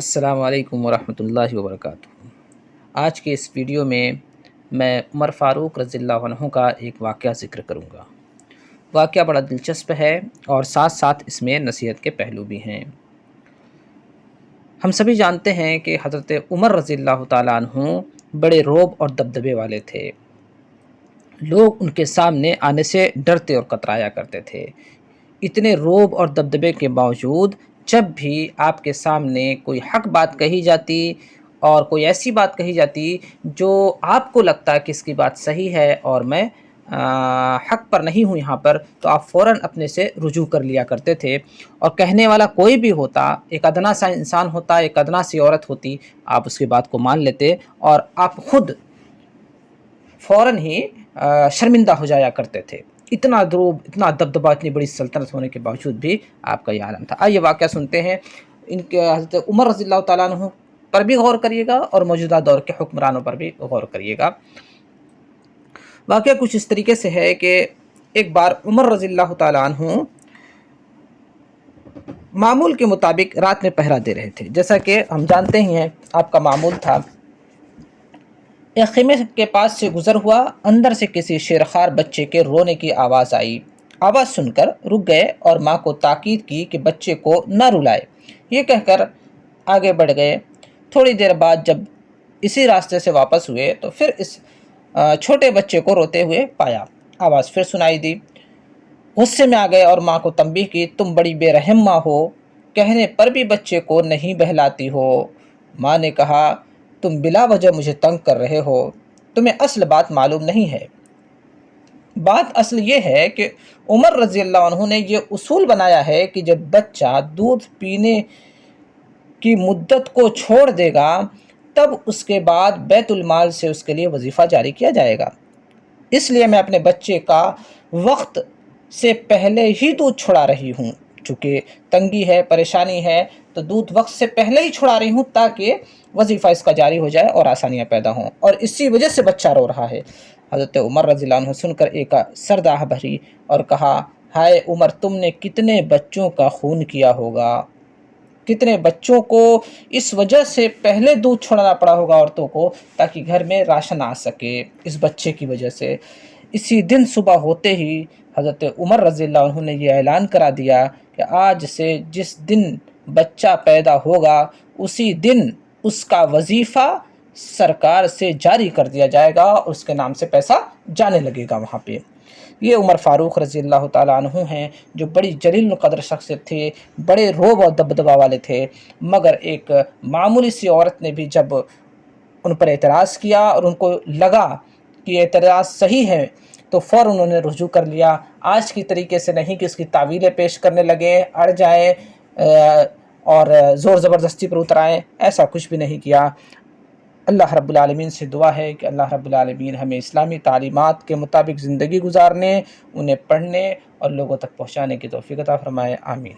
السلام علیکم ورحمۃ اللہ وبرکاتہ۔ آج کے اس ویڈیو میں عمر فاروق رضی اللہ عنہ کا ایک واقعہ ذکر کروں گا۔ واقعہ بڑا دلچسپ ہے اور ساتھ ساتھ اس میں نصیحت کے پہلو بھی ہیں۔ ہم سبھی جانتے ہیں کہ حضرت عمر رضی اللہ تعالیٰ عنہ بڑے رعب اور دبدبے والے تھے۔ لوگ ان کے سامنے آنے سے ڈرتے اور کترایا کرتے تھے۔ اتنے رعب اور دبدبے کے باوجود جب بھی آپ کے سامنے کوئی حق بات کہی جاتی اور کوئی ایسی بات کہی جاتی جو آپ کو لگتا ہے کہ اس کی بات صحیح ہے اور میں حق پر نہیں ہوں یہاں پر، تو آپ فوراً اپنے سے رجوع کر لیا کرتے تھے۔ اور کہنے والا کوئی بھی ہوتا، ایک ادنا سا انسان ہوتا، ایک ادنا سی عورت ہوتی، آپ اس کی بات کو مان لیتے اور آپ خود فوراً ہی شرمندہ ہو جایا کرتے تھے۔ اتنا دروب، اتنا دبدبہ، اتنی بڑی سلطنت ہونے کے باوجود بھی آپ کا یہ عالم تھا۔ آئیے واقعہ سنتے ہیں۔ ان کے حضرت عمر رضی اللہ تعالیٰ عنہ پر بھی غور کریے گا اور موجودہ دور کے حکمرانوں پر بھی غور کریے گا۔ واقعہ کچھ اس طریقے سے ہے کہ ایک بار عمر رضی اللہ تعالیٰ عنہ معمول کے مطابق رات میں پہرا دے رہے تھے۔ جیسا کہ ہم جانتے ہی ہیں، آپ کا معمول تھا، ایک خیمے کے پاس سے گزر ہوا، اندر سے کسی شیرخوار بچے کے رونے کی آواز آئی۔ آواز سن کر رک گئے اور ماں کو تاکید کی کہ بچے کو نہ رلائے۔ یہ کہہ کر آگے بڑھ گئے۔ تھوڑی دیر بعد جب اسی راستے سے واپس ہوئے تو پھر اس چھوٹے بچے کو روتے ہوئے پایا۔ آواز پھر سنائی دی۔ غصے میں آ گئے اور ماں کو تنبیہ کی، تم بڑی بے رحم ماں ہو، کہنے پر بھی بچے کو نہیں بہلاتی ہو۔ ماں نے کہا، تم بلا وجہ مجھے تنگ کر رہے ہو، تمہیں اصل بات معلوم نہیں ہے۔ بات اصل یہ ہے کہ عمر رضی اللہ عنہ نے یہ اصول بنایا ہے کہ جب بچہ دودھ پینے کی مدت کو چھوڑ دے گا تب اس کے بعد بیت المال سے اس کے لیے وظیفہ جاری کیا جائے گا۔ اس لیے میں اپنے بچے کا وقت سے پہلے ہی دودھ چھڑا رہی ہوں۔ چونکہ تنگی ہے، پریشانی ہے، تو دودھ وقت سے پہلے ہی چھڑا رہی ہوں تاکہ وظیفہ اس کا جاری ہو جائے اور آسانیاں پیدا ہوں، اور اسی وجہ سے بچہ رو رہا ہے۔ حضرت عمر رضی اللہ عنہ سن کر ایک سرد آہ بھری اور کہا، ہائے عمر، تم نے کتنے بچوں کا خون کیا ہوگا، کتنے بچوں کو اس وجہ سے پہلے دودھ چھوڑنا پڑا ہوگا عورتوں کو تاکہ گھر میں راشن آ سکے، اس بچے کی وجہ سے۔ اسی دن صبح ہوتے ہی حضرت عمر رضی اللہ عنہ نے یہ اعلان کرا دیا کہ آج سے جس دن بچہ پیدا ہوگا اسی دن اس کا وظیفہ سرکار سے جاری کر دیا جائے گا اور اس کے نام سے پیسہ جانے لگے گا وہاں پہ۔ یہ عمر فاروق رضی اللہ تعالیٰ عنہ ہیں جو بڑی جلیل القدر شخصیت تھے، بڑے رعب اور دبدبہ والے تھے، مگر ایک معمولی سی عورت نے بھی جب ان پر اعتراض کیا اور ان کو لگا کہ یہ اعتراض صحیح ہے تو فوراً انہوں نے رجوع کر لیا۔ آج کی طریقے سے نہیں کہ اس کی تعویلیں پیش کرنے لگے، اڑ جائیں اور زور زبردستی پر اتر آئیں، ایسا کچھ بھی نہیں کیا۔ اللہ رب العالمین سے دعا ہے کہ اللہ رب العالمین ہمیں اسلامی تعلیمات کے مطابق زندگی گزارنے، انہیں پڑھنے اور لوگوں تک پہنچانے کی توفیق عطا فرمائے۔ آمین۔